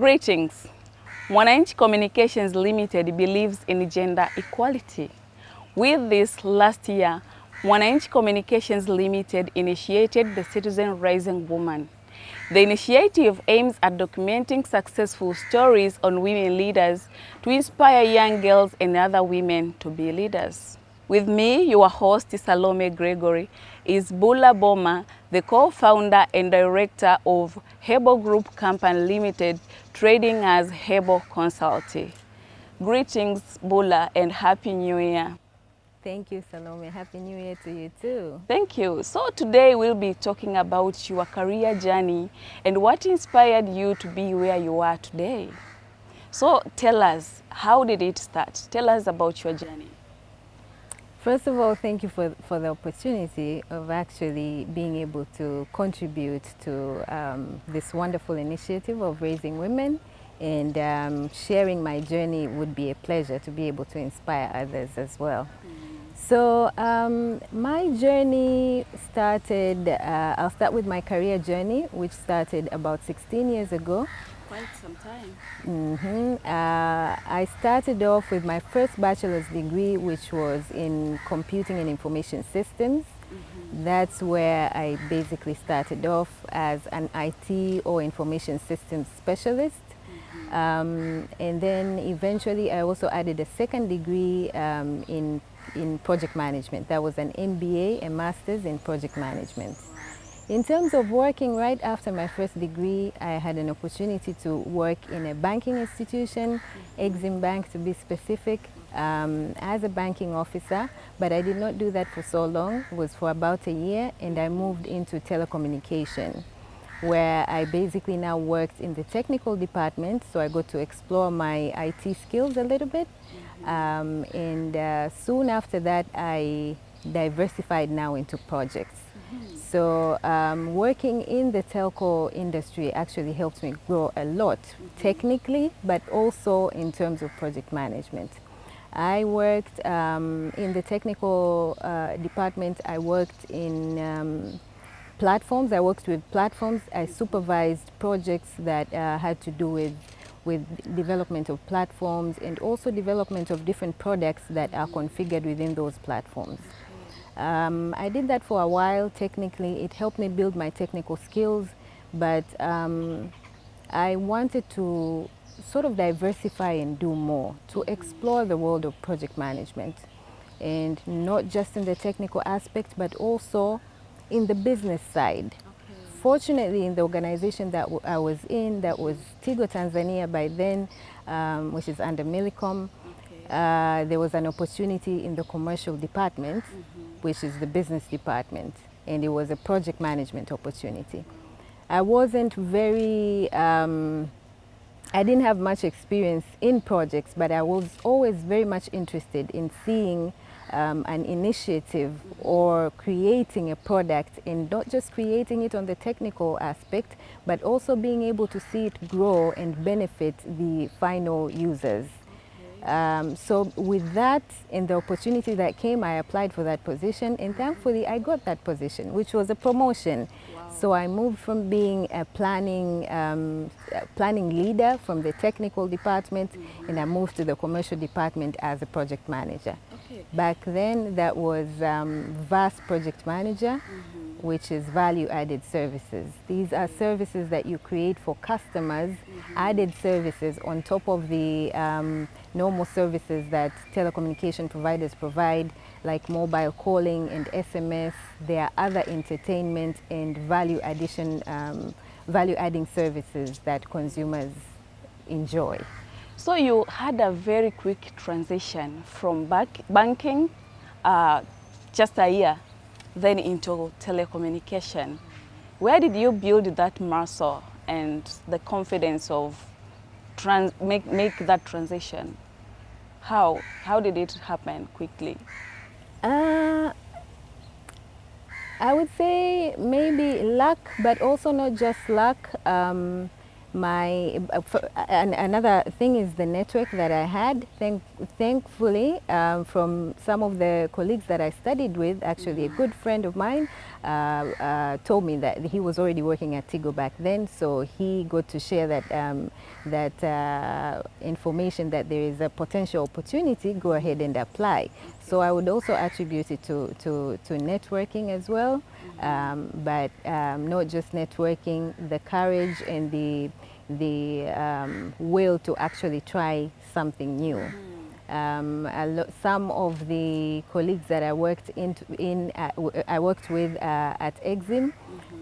Greetings. Mwananchi Communications Limited believes in gender equality. With this, last year, Mwananchi Communications Limited initiated the Citizen Rising Woman. The initiative aims at documenting successful stories on women leaders to inspire young girls and other women to be leaders. With me, your host, Salome Gregory, is Bulla Boma, the co-founder and director of HEBO Group Company Limited, trading as HEBO Consult. Greetings, Bulla, and Happy New Year. Thank you, Salome. Happy New Year to you too. Thank you. So today we'll be talking about your career journey and what inspired you to be where you are today. So tell us, how did it start? Tell us about your journey. First of all, thank you for the opportunity of actually being able to contribute to this wonderful initiative of raising women, and sharing my journey would be a pleasure to be able to inspire others as well. So my journey started, I'll start with my career journey, which started about 16 years ago. Quite some time. I started off with my first bachelor's degree, which was in computing and information systems. That's where I basically started off as an IT or information systems specialist. And then eventually I also added a second degree in project management. That was an MBA, a master's in project management. In terms of working, right after my first degree, I had an opportunity to work in a banking institution, Exim Bank to be specific, as a banking officer, but I did not do that for so long. It was for about a year, and I moved into telecommunication, where I basically now worked in the technical department, so I got to explore my IT skills a little bit. Soon after that, I diversified now into projects. So working in the telco industry actually helped me grow a lot, technically, but also in terms of project management. I worked in the technical department. I worked in platforms. I worked with platforms. I supervised projects that had to do with development of platforms and also development of different products that are configured within those platforms. I did that for a while. Technically, it helped me build my technical skills, but I wanted to sort of diversify and do more, to explore the world of project management, and not just in the technical aspect, but also in the business side. Fortunately, in the organization that I was in, that was Tigo Tanzania by then, which is under Millicom, there was an opportunity in the commercial department, which is the business department, and it was a project management opportunity. I wasn't very, I didn't have much experience in projects, but I was always very much interested in seeing an initiative or creating a product, and not just creating it on the technical aspect, but also being able to see it grow and benefit the final users. So with that and the opportunity that came, I applied for that position, and thankfully I got that position, which was a promotion. Wow. So I moved from being a planning leader from the technical department, and I moved to the commercial department as a project manager. Back then that was VAS project manager, which is value-added services. These are services that you create for customers, added services on top of the normal services that telecommunication providers provide, like mobile calling and SMS. There are other entertainment and value-adding services that consumers enjoy. So you had a very quick transition from banking, just a year, then into telecommunication. Where did you build that muscle and the confidence of make that transition? How did it happen quickly? I would say maybe luck, but also not just luck. Another thing is the network that I had. Thankfully, from some of the colleagues that I studied with, actually a good friend of mine told me that he was already working at Tigo back then, so he got to share that information that there is a potential opportunity, go ahead and apply. So I would also attribute it to networking as well, but not just networking, the courage and the will to actually try something new. Some of the colleagues that I worked with at DASSM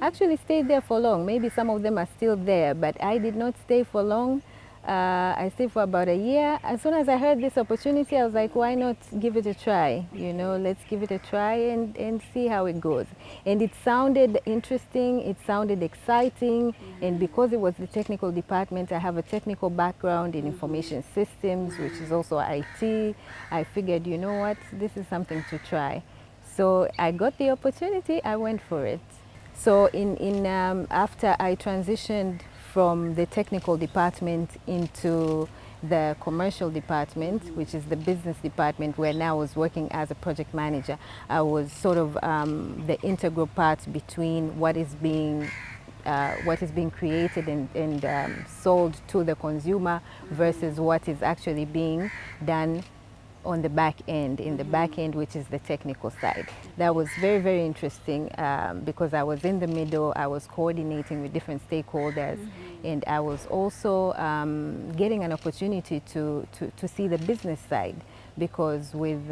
actually stayed there for long. Maybe some of them are still there, but I did not stay for long. I stayed for about a year. As soon as I heard this opportunity, I was like, why not give it a try? You know, let's give it a try and see how it goes. And it sounded interesting, it sounded exciting, and because it was the technical department, I have a technical background in information systems, which is also IT. I figured, you know what, this is something to try. So I got the opportunity, I went for it. So after I transitioned from the technical department into the commercial department, which is the business department, where now I was working as a project manager. I was sort of the integral part between what is being created and sold to the consumer versus what is actually being done on the back end, in the back end, which is the technical side. That was very, very interesting because I was in the middle, I was coordinating with different stakeholders, and I was also getting an opportunity to see the business side, because with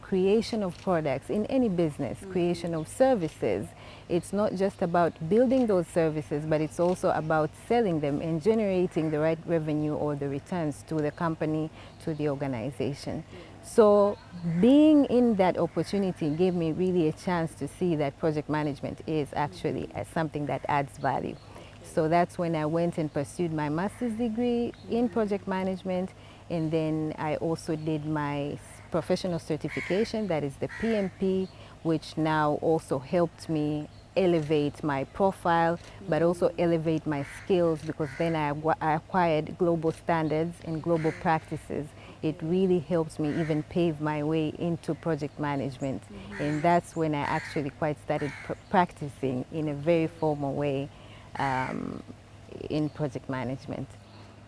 creation of products in any business, creation of services, it's not just about building those services, but it's also about selling them and generating the right revenue or the returns to the company, to the organization. So being in that opportunity gave me really a chance to see that project management is actually something that adds value. So that's when I went and pursued my master's degree in project management, and then I also did my professional certification, that is the PMP, which now also helped me elevate my profile, but also elevate my skills, because then I acquired global standards and global practices. It really helps me even pave my way into project management. And that's when I actually quite started practicing in a very formal way in project management.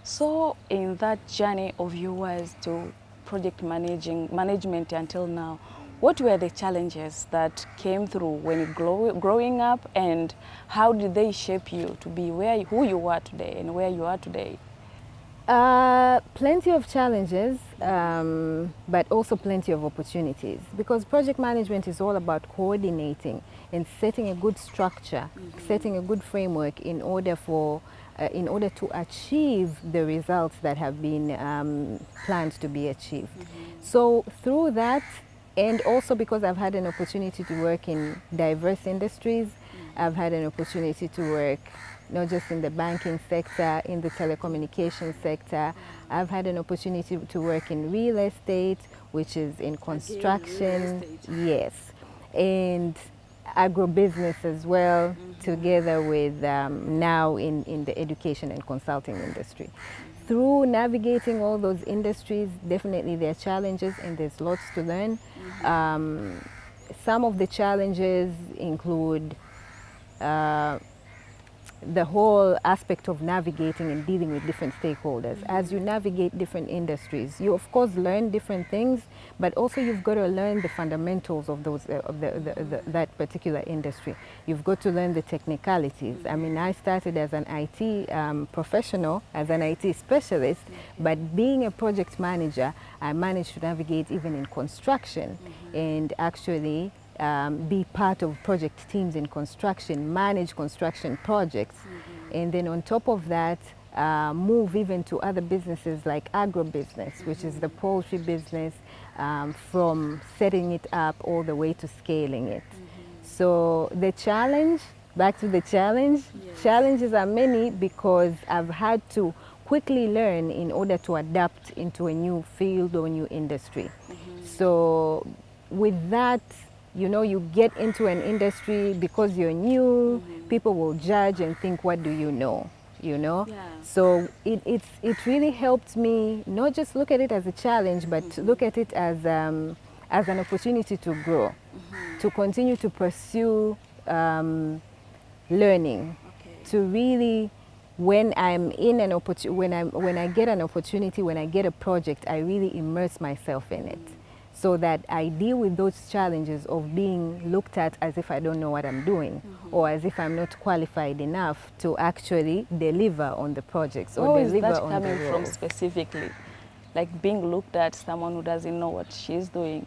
So in that journey of yours to project management until now, what were the challenges that came through when you growing up, and how did they shape you to be who you are today and where you are today? Plenty of challenges, but also plenty of opportunities, because project management is all about coordinating and setting a good structure, setting a good framework in order to achieve the results that have been planned to be achieved. So through that, and also because I've had an opportunity to work in diverse industries, I've had an opportunity to work not just in the banking sector, in the telecommunication sector. I've had an opportunity to work in real estate, which is in construction, yes, and agribusiness as well, together with now in the education and consulting industry. Through navigating all those industries, definitely there are challenges and there's lots to learn. Some of the challenges include the whole aspect of navigating and dealing with different stakeholders. As you navigate different industries, you of course learn different things, but also you've got to learn the fundamentals of those that particular industry. You've got to learn the technicalities. I mean, I started as an IT professional, as an IT specialist, but being a project manager, I managed to navigate even in construction and actually be part of project teams in construction, manage construction projects, and then on top of that, move even to other businesses like agribusiness, which is the poultry business, from setting it up all the way to scaling it. So the challenge, back to the challenge, challenges are many because I've had to quickly learn in order to adapt into a new field or new industry. So with that, you know, you get into an industry because you're new, people will judge and think, what do you know? you know. Yeah. So it really helped me not just look at it as a challenge, but to look at it as an opportunity to grow, to continue to pursue learning, to really, when I'm in an when I get an opportunity, when I get a project, I really immerse myself in it, so that I deal with those challenges of being looked at as if I don't know what I'm doing, or as if I'm not qualified enough to actually deliver on the projects or Where is deliver that on coming the from roles. specifically? Like being looked at someone who doesn't know what she's doing?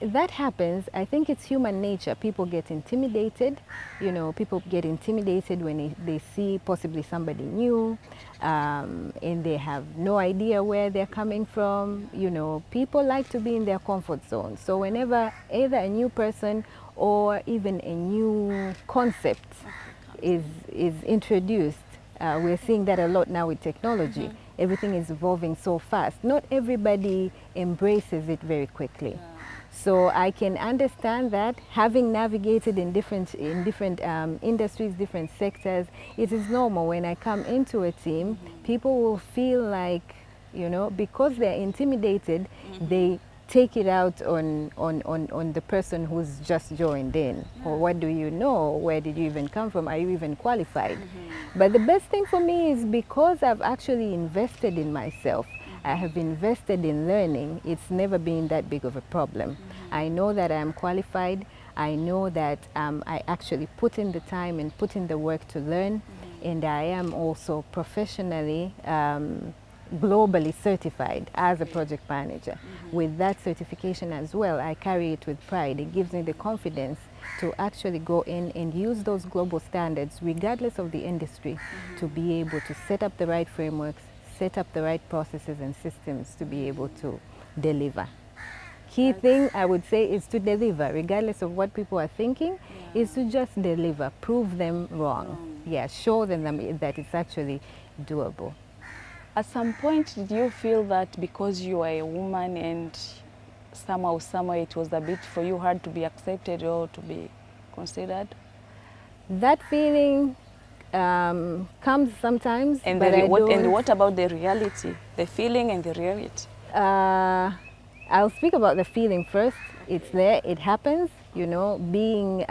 That happens. I think it's human nature. People get intimidated. You know, people get intimidated when they see possibly somebody new, and they have no idea where they're coming from. You know, people like to be in their comfort zone. So whenever either a new person or even a new concept is introduced, we're seeing that a lot now with technology. Everything is evolving so fast. Not everybody embraces it very quickly. So I can understand that, having navigated in different industries, different sectors, it is normal when I come into a team, people will feel like, you know, because they're intimidated, they take it out on the person who's just joined in. Or what do you know? Where did you even come from? Are you even qualified? But the best thing for me is because I've actually invested in myself, I have invested in learning, it's never been that big of a problem. I know that I am qualified. I know that I actually put in the time and put in the work to learn. And I am also professionally globally certified as a project manager. With that certification as well, I carry it with pride. It gives me the confidence to actually go in and use those global standards, regardless of the industry, to be able to set up the right frameworks, set up the right processes and systems to be able to deliver. Key thing I would say is to deliver, regardless of what people are thinking, is to just deliver, prove them wrong. Yeah, show them that it's actually doable. At some point, did you feel that because you are a woman and somewhere it was a bit for you hard to be accepted or to be considered? That feeling comes sometimes, And, but and what about the reality, the feeling and the reality? I'll speak about the feeling first. It's there, it happens, you know, being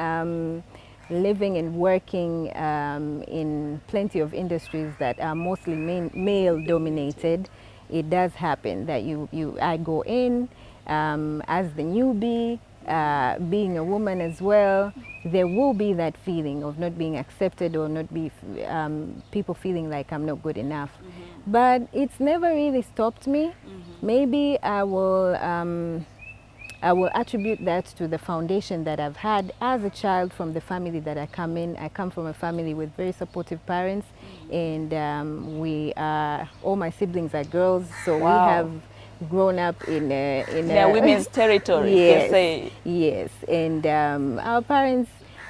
living and working in plenty of industries that are mostly male dominated. It does happen that I go in as the newbie, being a woman as well. There will be that feeling of not being accepted or not be people feeling like I'm not good enough. But it's never really stopped me. Maybe I will attribute that to the foundation that I've had as a child from the family that I come in. I come from a family with very supportive parents, and all my siblings are girls, so we have grown up in a women's territory. Yes, per se. Yes, and our parents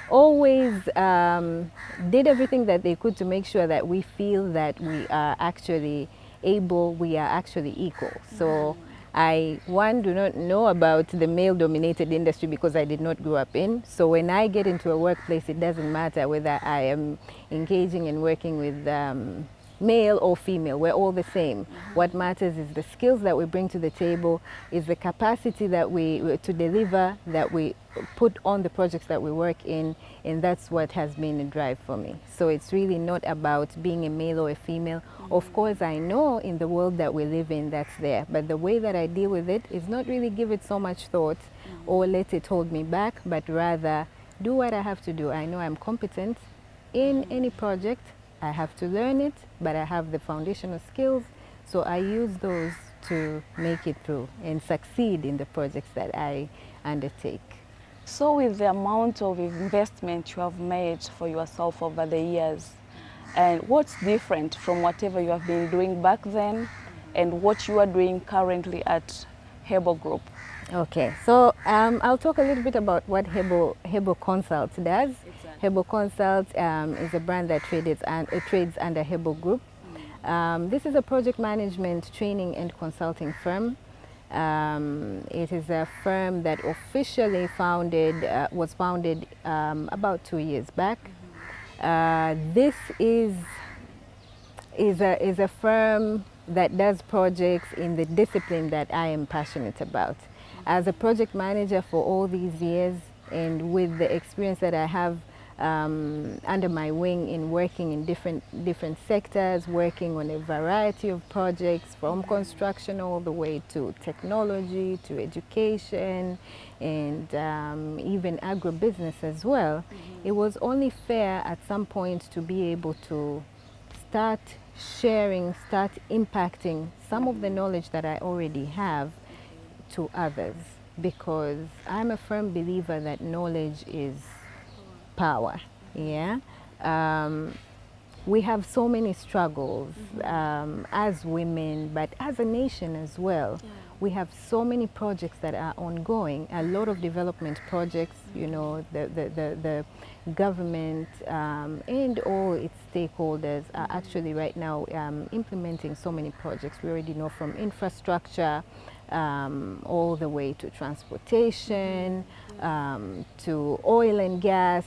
always did everything that they could to make sure that we feel that we are actually able, we are actually equal. So I, do not know about the male-dominated industry because I did not grow up in. So when I get into a workplace, it doesn't matter whether I am engaging and working with male or female, we're all the same. What matters is the skills that we bring to the table, is the capacity that to deliver, that we put on the projects that we work in, and that's what has been a drive for me. So it's really not about being a male or a female. Of course, I know in the world that we live in that's there, but the way that I deal with it is not really give it so much thought or let it hold me back, but rather do what I have to do. I know I'm competent in any project. I have to learn it, but I have the foundational skills, so I use those to make it through and succeed in the projects that I undertake. So with the amount of investment you have made for yourself over the years, and what's different from whatever you have been doing back then and what you are doing currently at HEBO Group? Okay, so I'll talk a little bit about what HEBO Consult does. HEBO Consult is a brand that trades under HEBO Group. This is a project management training and consulting firm. It is a firm that officially was founded about 2 years back. This is a firm that does projects in the discipline that I am passionate about. As a project manager for all these years, and with the experience that I have under my wing in working in different sectors, working on a variety of projects from construction all the way to technology, to education, and even agribusiness as well, it was only fair at some point to be able to start sharing, start impacting some of the knowledge that I already have to others, because I'm a firm believer that knowledge is power. Yeah. We have so many struggles as women, but as a nation as well. We have so many projects that are ongoing, a lot of development projects, you know, the government and all its stakeholders are actually right now implementing so many projects. We already know, from infrastructure all the way to transportation, to oil and gas.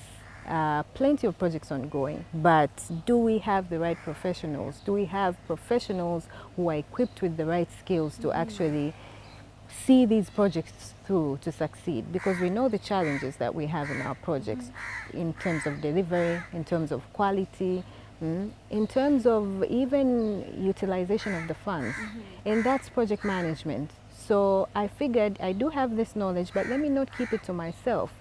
Plenty of projects ongoing, but do we have the right professionals? Do we have professionals who are equipped with the right skills to actually see these projects through to succeed? Because we know the challenges that we have in our projects in terms of delivery, in terms of quality, in terms of even utilization of the funds, and that's project management. So I figured I do have this knowledge, but let me not keep it to myself.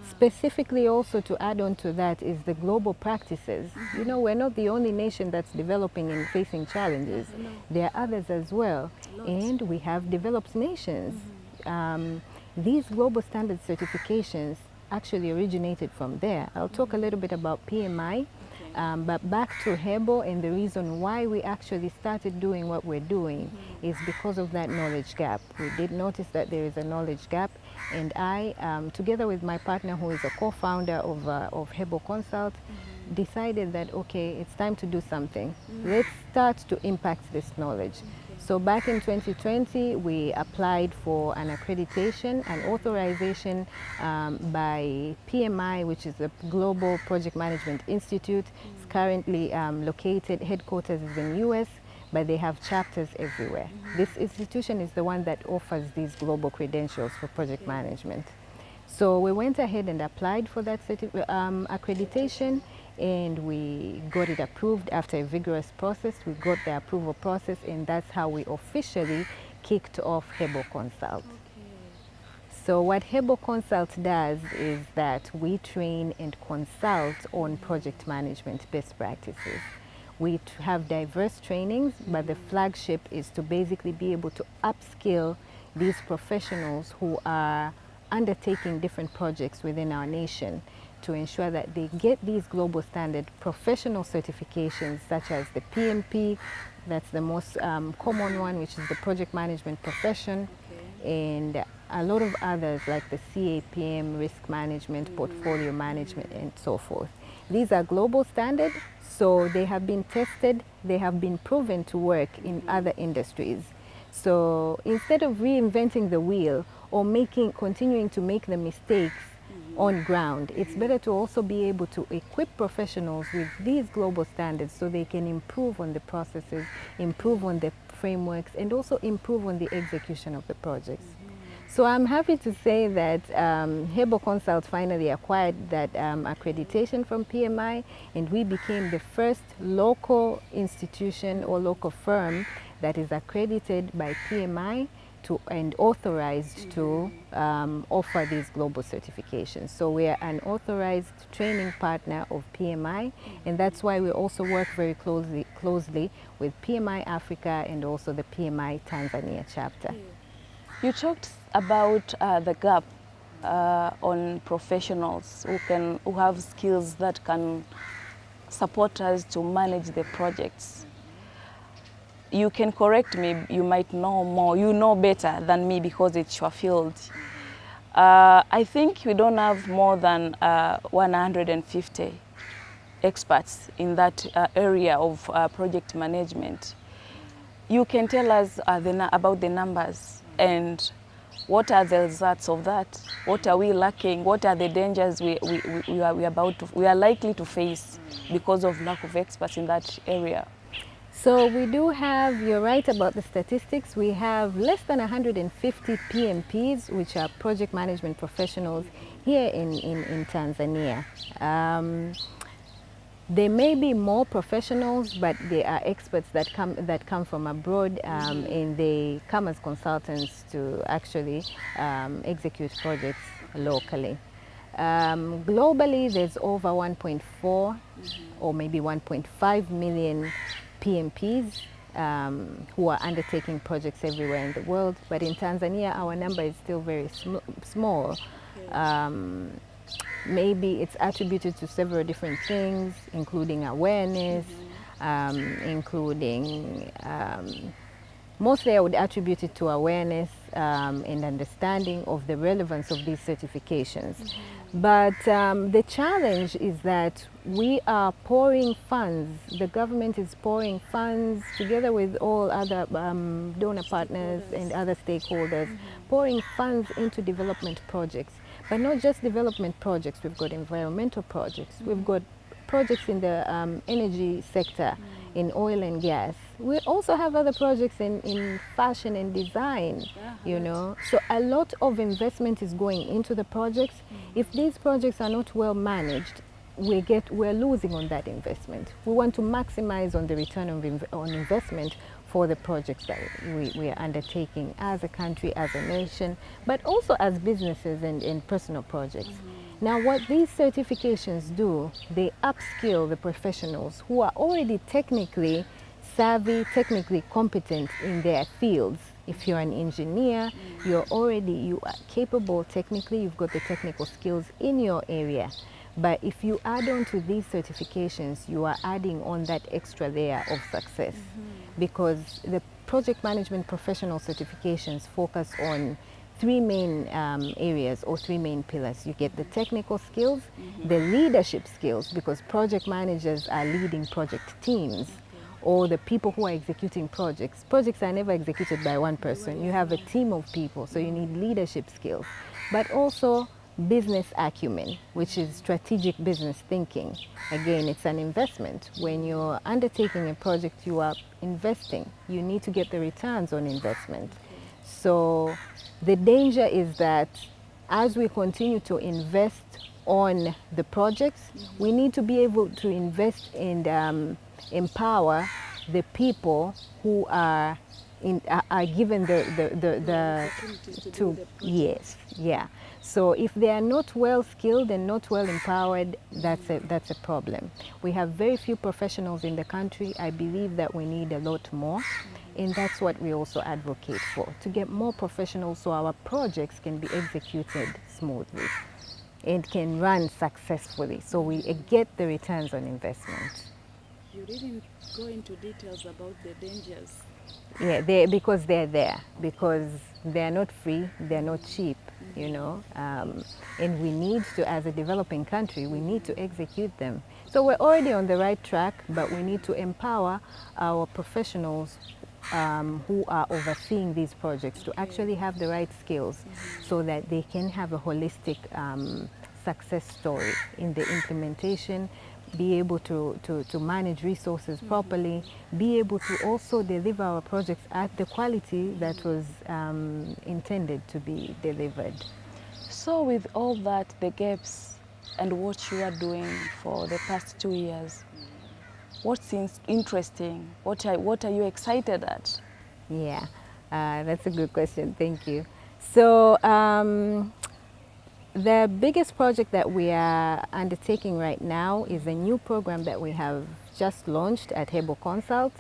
Specifically also to add on to that is the global practices. You know, we're not the only nation that's developing and facing challenges. There are others as well. And we have developed nations. These global standard certifications actually originated from there. I'll talk a little bit about PMI, but back to HEBO, and the reason why we actually started doing what we're doing is because of that knowledge gap. We did notice that there is a knowledge gap, and I, together with my partner who is a co-founder of HEBO Consult, decided that, okay, it's time to do something. Let's start to impact this knowledge. So back in 2020, we applied for an accreditation, an authorization by PMI, which is the Global Project Management Institute. It's currently located, headquarters is in US, but they have chapters everywhere. This institution is the one that offers these global credentials for project management. So we went ahead and applied for that accreditation, and we got it approved after a vigorous process. We got the approval process, and that's how we officially kicked off HEBO Consult. So what HEBO Consult does is that we train and consult on project management best practices. We have diverse trainings, but the flagship is to basically be able to upskill these professionals who are undertaking different projects within our nation, to ensure that they get these global standard professional certifications, such as the PMP, that's the most common one, which is the project management profession, and a lot of others like the CAPM, risk management, portfolio management, and so forth. These are global standard, so they have been tested, they have been proven to work in other industries. So instead of reinventing the wheel or continuing to make the mistakes on ground, it's better to also be able to equip professionals with these global standards so they can improve on the processes, improve on the frameworks, and also improve on the execution of the projects. So I'm happy to say that HEBO Consult finally acquired that accreditation from PMI, and we became the first local institution or local firm that is accredited by PMI and authorized to offer these global certifications. So we are an authorized training partner of PMI, and that's why we also work very closely with PMI Africa and also the PMI Tanzania chapter. You talked about the gap on professionals who have skills that can support us to manage the projects. You can correct me, you might know more, you know better than me because it's your field. I think we don't have more than 150 experts in that area of project management. You can tell us about the numbers and What are the results of that? What are we lacking? What are the dangers we are likely to face because of lack of experts in that area? So we do have, you're right about the statistics, we have less than 150 PMPs, which are project management professionals here in Tanzania. There may be more professionals, but they are experts that come from abroad, and they come as consultants to actually execute projects locally. Globally, there's over 1.4 or maybe 1.5 million PMPs who are undertaking projects everywhere in the world. But in Tanzania, our number is still very small. Maybe it's attributed to several different things, including awareness, mostly I would attribute it to awareness and understanding of the relevance of these certifications. But the challenge is that we are pouring funds, the government is pouring funds together with all other donor partners and other stakeholders, pouring funds into development projects. But not just development projects, we've got environmental projects, we've got projects in the energy sector, in oil and gas. We also have other projects in fashion and design, you know. So a lot of investment is going into the projects. If these projects are not well managed, we're losing on that investment. We want to maximize on the return on investment for the projects that we are undertaking as a country, as a nation, but also as businesses and personal projects. Now, what these certifications do, they upskill the professionals who are already technically savvy, technically competent in their fields. If you're an engineer, you are capable technically, you've got the technical skills in your area. But if you add on to these certifications, you are adding on that extra layer of success. Because the project management professional certifications focus on three main areas or three main pillars. You get the technical skills, the leadership skills, because project managers are leading project teams, or the people who are executing projects. Projects are never executed by one person. You have a team of people, so you need leadership skills. But also business acumen, which is strategic business thinking. Again, it's an investment. When you're undertaking a project, you are investing. You need to get the returns on investment. So the danger is that as we continue to invest on the projects, we need to be able to invest and empower the people who are given yes, yeah. So if they are not well skilled and not well empowered, that's a problem. We have very few professionals in the country. I believe that we need a lot more, and that's what we also advocate for, to get more professionals so our projects can be executed smoothly and can run successfully, so we get the returns on investment. You didn't go into details about the dangers. Yeah, because they're there, because they're not free, they're not cheap, you know, and we need to, as a developing country, we need to execute them. So we're already on the right track, but we need to empower our professionals who are overseeing these projects to actually have the right skills so that they can have a holistic success story in the implementation, be able to manage resources properly, be able to also deliver our projects at the quality that was intended to be delivered. So with all that, the gaps and what you are doing for the past 2 years, what seems interesting? What are you excited at? Yeah, that's a good question. Thank you. So the biggest project that we are undertaking right now is a new program that we have just launched at HEBO Consult.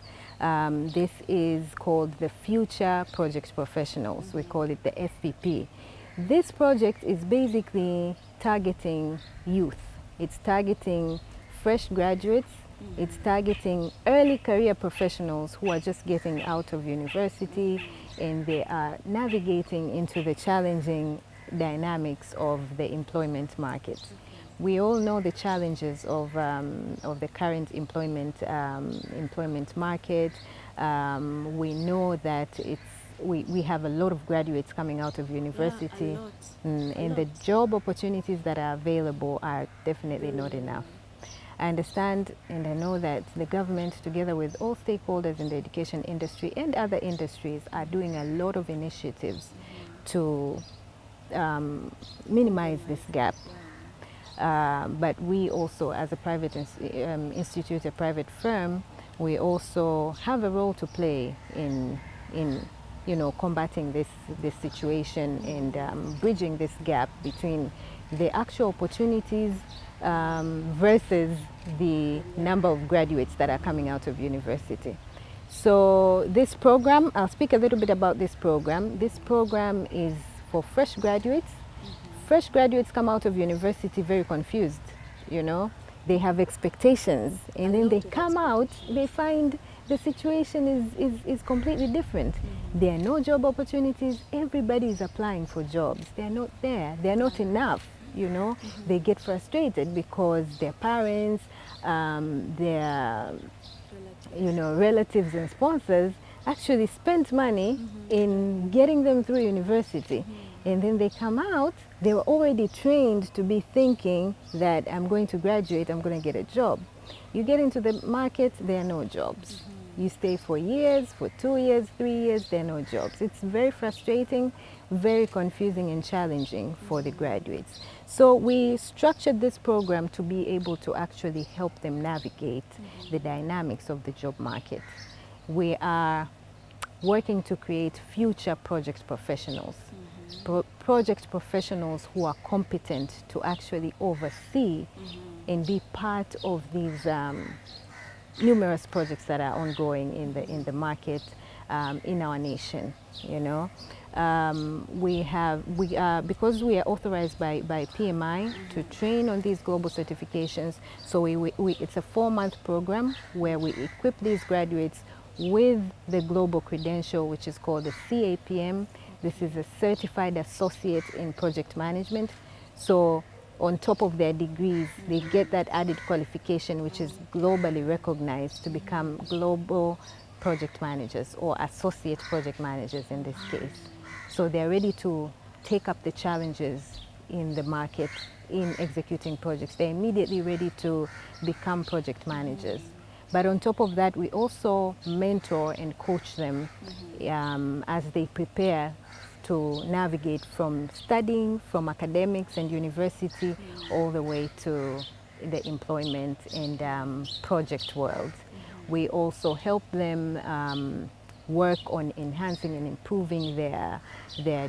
This is called the Future Project Professionals. We call it the FPP. This project is basically targeting youth. It's targeting fresh graduates. It's targeting early career professionals who are just getting out of university and they are navigating into the challenging dynamics of the employment market. We all know the challenges of the current employment market. We know that it's we have a lot of graduates coming out of university, Yeah, and the job opportunities that are available are definitely not enough. I understand and I know that the government, together with all stakeholders in the education industry and other industries, are doing a lot of initiatives to minimize this gap. But we also, as a private institute, a private firm, we also have a role to play in you know, combating this situation and bridging this gap between the actual opportunities versus the number of graduates that are coming out of university. So this program, I'll speak a little bit about this program. This program is for fresh graduates. Fresh graduates come out of university very confused, you know. They have expectations, and then they come out, they find the situation is completely different. There are no job opportunities. Everybody is applying for jobs. They're not there. They're not enough, you know. They get frustrated because their parents, their relatives and sponsors actually spent money in getting them through university. And then they come out, they were already trained to be thinking that I'm going to graduate, I'm going to get a job. You get into the market, there are no jobs. You stay for years, for 2 years, 3 years, there are no jobs. It's very frustrating, very confusing and challenging for the graduates. So we structured this program to be able to actually help them navigate the dynamics of the job market. We are working to create future project professionals. Project professionals who are competent to actually oversee and be part of these numerous projects that are ongoing in the market in our nation. You know, because we are authorized by PMI to train on these global certifications. So it's a 4-month program where we equip these graduates with the global credential, which is called the CAPM. This is a certified associate in project management. So on top of their degrees, they get that added qualification, which is globally recognized, to become global project managers or associate project managers in this case. So they're ready to take up the challenges in the market in executing projects. They're immediately ready to become project managers. But on top of that, we also mentor and coach them as they prepare to navigate from studying, from academics and university, all the way to the employment and project world. We also help them work on enhancing and improving their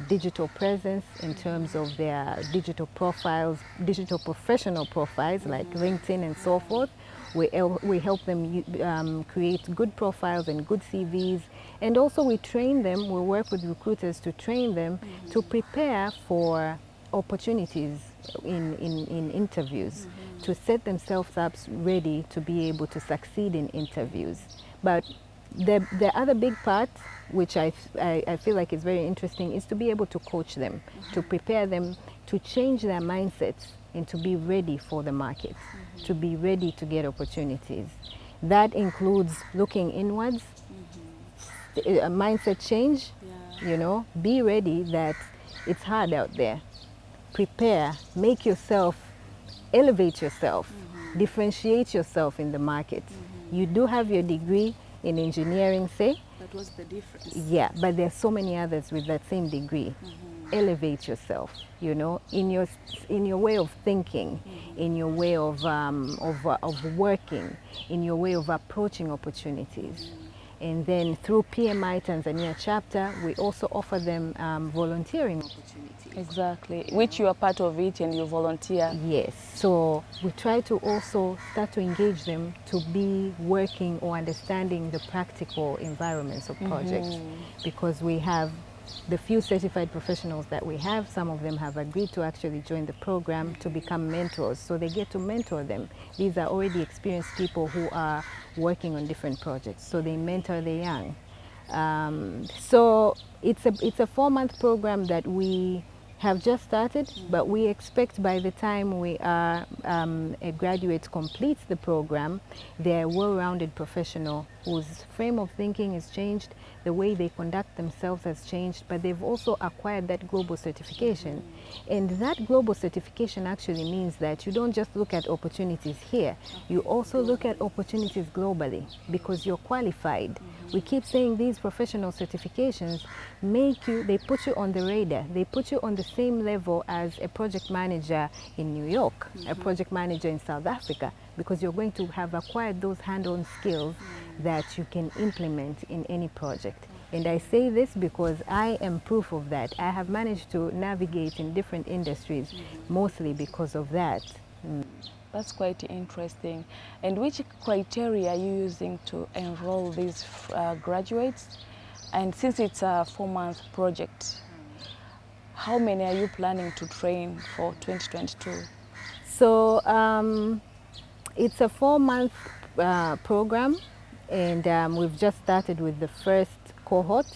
digital presence in terms of their digital profiles, digital professional profiles like LinkedIn and so forth. We help them create good profiles and good CVs, and also we train them, we work with recruiters to train them to prepare for opportunities in interviews, to set themselves up ready to be able to succeed in interviews. But the other big part, which I feel like is very interesting, is to be able to coach them, to prepare them to change their mindsets and to be ready for the market, to be ready to get opportunities. That includes looking inwards, a mindset change, you know, be ready that it's hard out there. Prepare, make yourself, elevate yourself, differentiate yourself in the market. You do have your degree in engineering, say. That was the difference. Yeah, but there are so many others with that same degree. Elevate yourself, you know, in your way of thinking, in your way of working, in your way of approaching opportunities. And then through PMI Tanzania chapter, we also offer them volunteering opportunities. Exactly, which you are part of it and you volunteer. Yes, so we try to also start to engage them to be working or understanding the practical environments of projects, because we have the few certified professionals that we have. Some of them have agreed to actually join the program to become mentors, so they get to mentor them. These are already experienced people who are working on different projects, so they mentor the young. So it's a 4-month program that we have just started, but we expect by the time a graduate completes the program, they're a well-rounded professional whose frame of thinking is changed. the way they conduct themselves has changed, but they've also acquired that global certification. And that global certification actually means that you don't just look at opportunities here, you also look at opportunities globally because you're qualified. We keep saying these professional certifications they put you on the radar. They put you on the same level as a project manager in New York, a project manager in South Africa, because you're going to have acquired those hand-on skills that you can implement in any project. And I say this because I am proof of that. I have managed to navigate in different industries, mostly because of that. That's quite interesting. And which criteria are you using to enroll these graduates? And since it's a 4-month project, how many are you planning to train for 2022? So it's a 4-month program, and we've just started with the first cohort.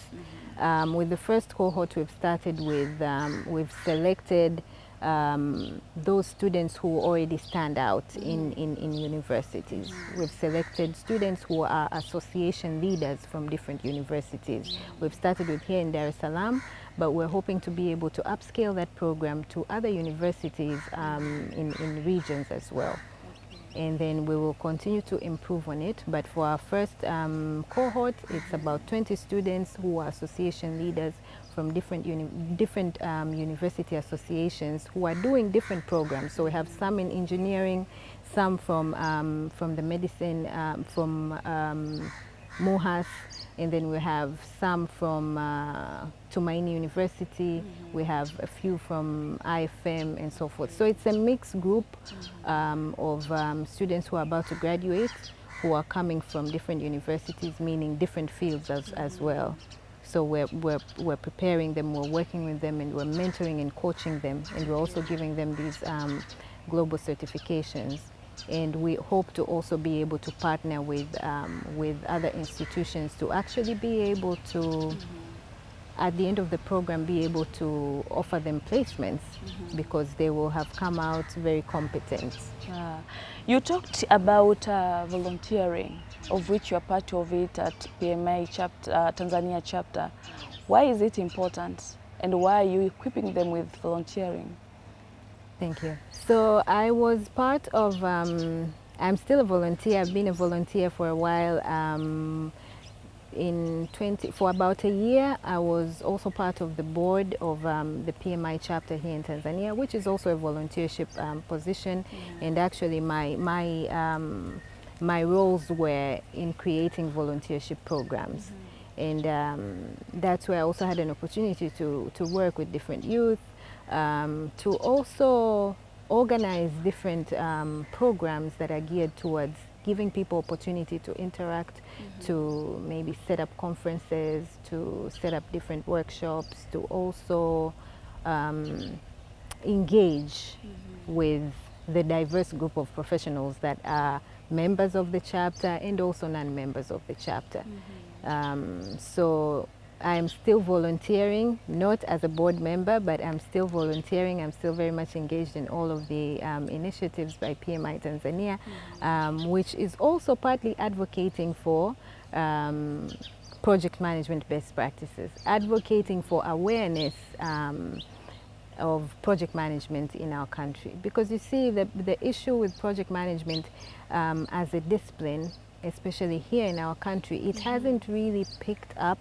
With the first cohort, we've started with, we've selected those students who already stand out in universities. We've selected students who are association leaders from different universities. We've started with here in Dar es Salaam, but we're hoping to be able to upscale that program to other universities in regions as well. And then we will continue to improve on it. But for our first cohort, it's about 20 students who are association leaders from different university associations who are doing different programs. So we have some in engineering, some from the medicine, from MOHAS, and then we have some from Tumaini University, we have a few from IFM and so forth. So it's a mixed group of students who are about to graduate, who are coming from different universities, meaning different fields as well. So we're preparing them, we're working with them, and we're mentoring and coaching them, and we're also giving them these global certifications. And we hope to also be able to partner with other institutions to actually be able to, at the end of the program, be able to offer them placements because they will have come out very competent. You talked about volunteering, of which you are part of it at PMI chapter, Tanzania chapter. Why is it important, and why are you equipping them with volunteering? Thank you. So I was part of, I'm still a volunteer. I've been a volunteer for a while. For about a year, I was also part of the board of the PMI chapter here in Tanzania, which is also a volunteership position. And actually my roles were in creating volunteership programs. And that's where I also had an opportunity to work with different youth, to also organize different programs that are geared towards giving people opportunity to interact, to maybe set up conferences, to set up different workshops, to also engage with the diverse group of professionals that are members of the chapter and also non-members of the chapter. So I'm still volunteering, not as a board member, but I'm still volunteering. I'm still very much engaged in all of the initiatives by PMI Tanzania, which is also partly advocating for project management best practices, advocating for awareness of project management in our country. Because you see, the issue with project management as a discipline, especially here in our country, it hasn't really picked up.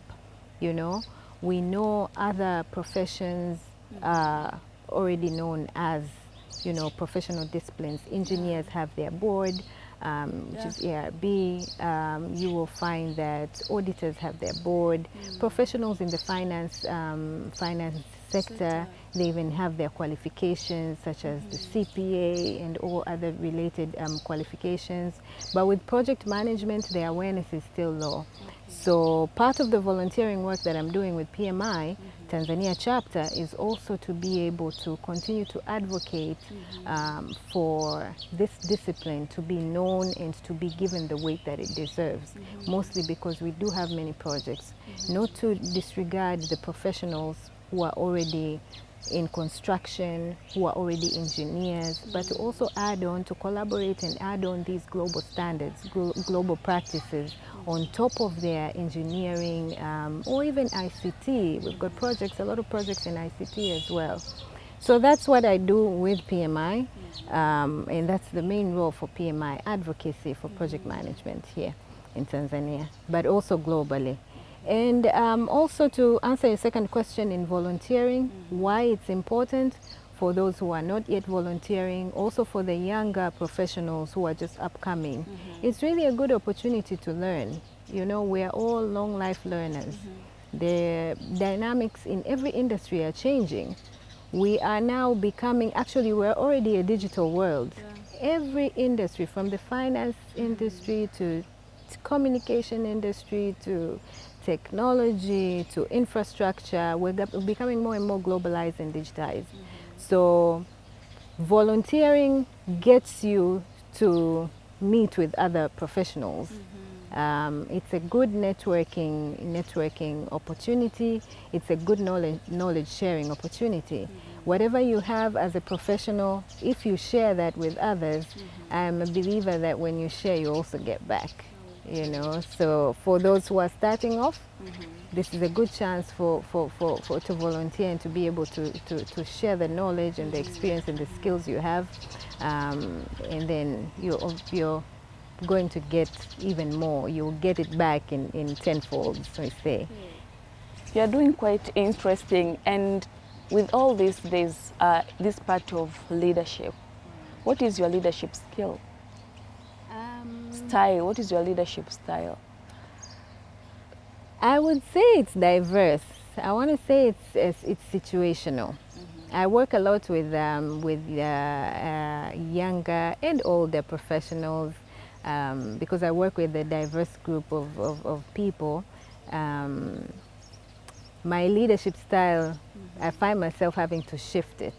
You know, we know other professions are already known as, you know, professional disciplines. Engineers have their board, which is ERB. You will find that auditors have their board. Professionals in the finance sector, they even have their qualifications such as the CPA and all other related qualifications. But with project management, the awareness is still low. So part of the volunteering work that I'm doing with PMI Tanzania chapter is also to be able to continue to advocate for this discipline to be known and to be given the weight that it deserves, mostly because we do have many projects. Not to disregard the professionals who are already in construction, who are already engineers, but to also add on, to collaborate and add on these global standards, global practices on top of their engineering or even ICT. We've got projects, a lot of projects in ICT as well. So that's what I do with PMI, and that's the main role for PMI, advocacy for project management here in Tanzania, but also globally. And also to answer your second question in volunteering, why it's important for those who are not yet volunteering, also for the younger professionals who are just upcoming. It's really a good opportunity to learn. You know, we are all long life learners. The dynamics in every industry are changing. We are now becoming, actually we're already a digital world. Every industry, from the finance industry to communication industry to technology to infrastructure, we're becoming more and more globalized and digitized. So volunteering gets you to meet with other professionals. It's a good networking opportunity. It's a good knowledge sharing opportunity. Whatever you have as a professional, if you share that with others, I'm a believer that when you share, you also get back. You know, so for those who are starting off, this is a good chance to volunteer and to be able to share the knowledge and the experience and the skills you have, and then you're going to get even more. You'll get it back in tenfold, so we say. You're doing quite interesting, and with all this, there's this part of leadership. What is your leadership skill? Style. What is your leadership style? I would say it's diverse. I want to say it's situational. I work a lot with younger and older professionals because I work with a diverse group of people. My leadership style, I find myself having to shift it.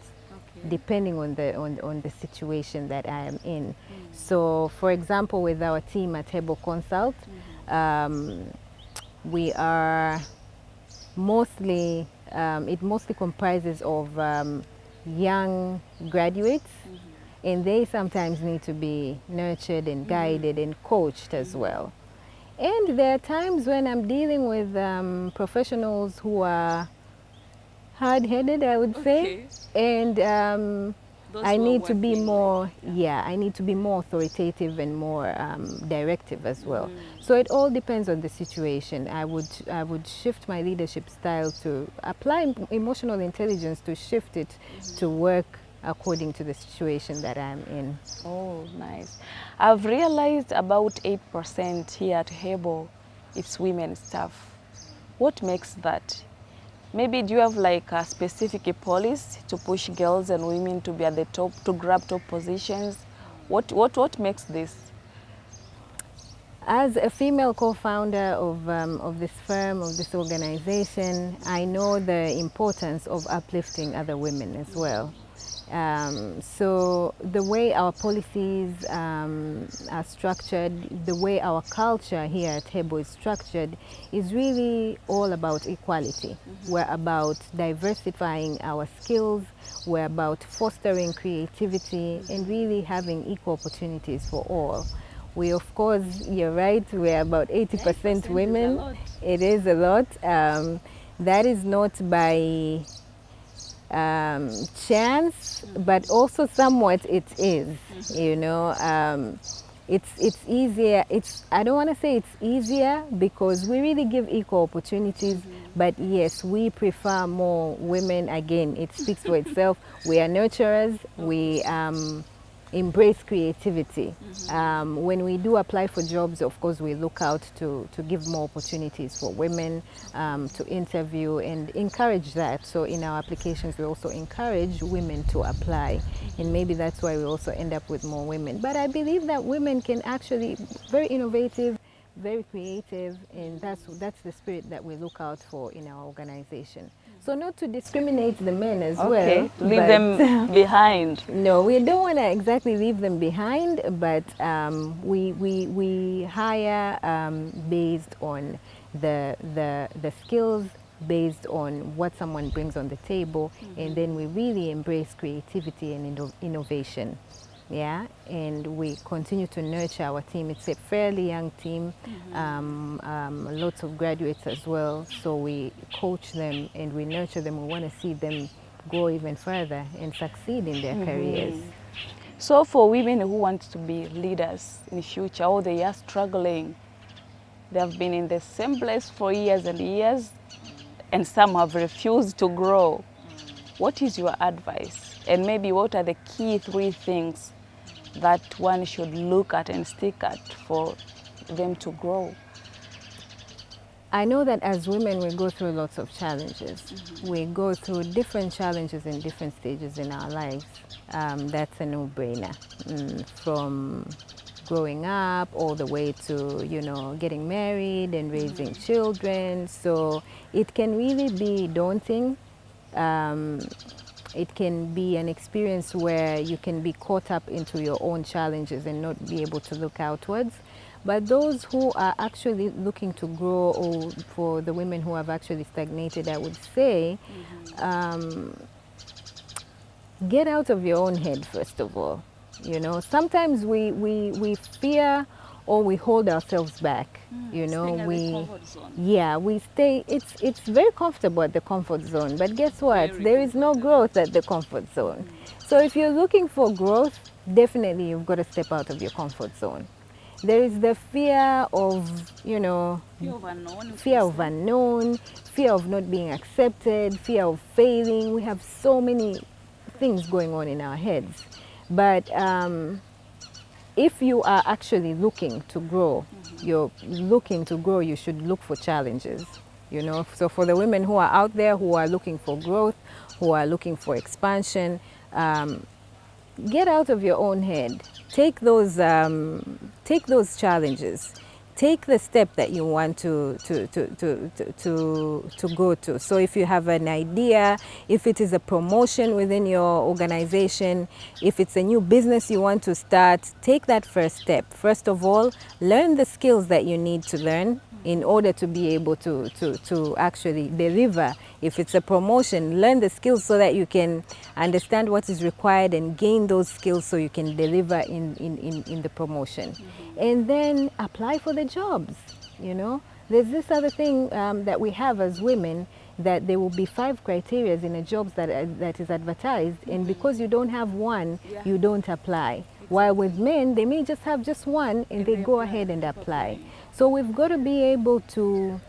Depending on the situation that I am in. So, for example, with our team at HEBO Consult, we are mostly, it mostly comprises of young graduates, and they sometimes need to be nurtured and guided and coached as well. And there are times when I'm dealing with professionals who are hard-headed, I would say, and I need to be more, I need to be more authoritative and more directive as well. So it all depends on the situation. I would shift my leadership style to apply emotional intelligence to shift it to work according to the situation that I'm in. Oh, nice. I've realized about 8% here at HEBO, it's women staff. What makes that? Maybe do you have like a specific policy to push girls and women to be at the top, to grab top positions? What makes this? As a female co-founder of this firm, of this organization, I know the importance of uplifting other women as well. So the way our policies are structured, the way our culture here at HEBO is structured is really all about equality. We're about diversifying our skills, we're about fostering creativity and really having equal opportunities for all. We, of course, you're right, we're about 80% women. It is a lot. That is not by chance, but also somewhat it is. You know, it's easier. I don't want to say it's easier because we really give equal opportunities, but yes, we prefer more women. Again, it speaks for itself. We are nurturers. We embrace creativity. When we do apply for jobs, of course, we look out to give more opportunities for women to interview and encourage that. So in our applications, we also encourage women to apply. And maybe that's why we also end up with more women. But I believe that women can actually, very innovative, very creative, and that's the spirit that we look out for in our organization. So not to discriminate the men as well. Leave them behind. No, we don't want to exactly leave them behind, but we hire based on the skills based on what someone brings on the table, and then we really embrace creativity and innovation. Yeah, and we continue to nurture our team. It's a fairly young team, lots of graduates as well. So we coach them and we nurture them. We want to see them go even further and succeed in their careers. So for women who want to be leaders in the future, or they are struggling, they have been in the same place for years and years, and some have refused to grow. What is your advice? And maybe what are the key 3 things that one should look at and stick at for them to grow? I know that as women we go through lots of challenges. We go through different challenges in different stages in our lives. That's a no-brainer. From growing up all the way to, you know, getting married and raising children. So it can really be daunting. It can be an experience where you can be caught up into your own challenges and not be able to look outwards. But those who are actually looking to grow, or for the women who have actually stagnated, I would say, get out of your own head, first of all. You know, sometimes we fear or we hold ourselves back. You know, we stay, it's very comfortable at the comfort zone, but guess what? There is no growth at the comfort zone. So if you're looking for growth, definitely you've got to step out of your comfort zone. There is the fear of, you know, fear of unknown, fear of not being accepted, fear of failing. We have so many things going on in our heads. But if you are actually looking to grow, you should look for challenges. You know, so for the women who are out there who are looking for growth, who are looking for expansion, get out of your own head. Take those challenges. Take the step that you want to go to. So if you have an idea, if it is a promotion within your organization, if it's a new business you want to start, take that first step. First of all, learn the skills that you need to learn in order to be able to actually deliver. If it's a promotion, learn the skills so that you can understand what is required and gain those skills so you can deliver in the promotion. And then apply for the jobs. You know, there's this other thing that we have as women, that there will be 5 criteria in a job that is advertised, and because you don't have one, you don't apply. While with men, they may just have just one and they go ahead and apply. So we've got to be able to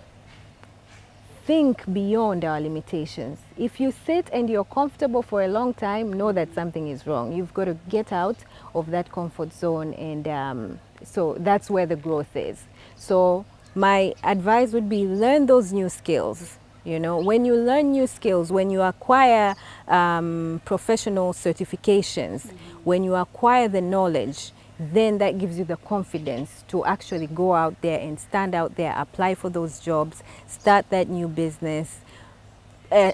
think beyond our limitations. If you sit and you're comfortable for a long time, know that something is wrong. You've got to get out of that comfort zone, and so that's where the growth is. So my advice would be, learn those new skills. You know, when you learn new skills, when you acquire professional certifications, when you acquire the knowledge, then that gives you the confidence to actually go out there and stand out there, apply for those jobs, start that new business,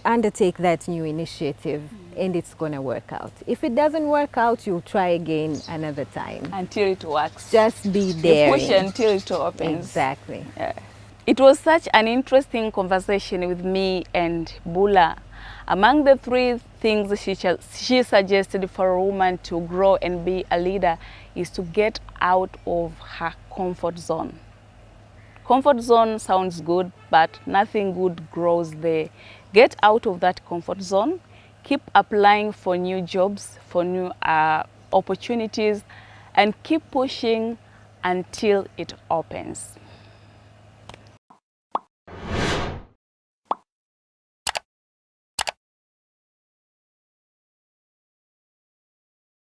undertake that new initiative, and it's going to work out. If it doesn't work out, you'll try again another time. Until it works. Just be there. You push until it opens. Exactly. Yeah. It was such an interesting conversation with me and Bulla. Among the 3 things she suggested for a woman to grow and be a leader is to get out of her comfort zone. Comfort zone sounds good, but nothing good grows there. Get out of that comfort zone. Keep applying for new jobs, for new opportunities, and keep pushing until it opens.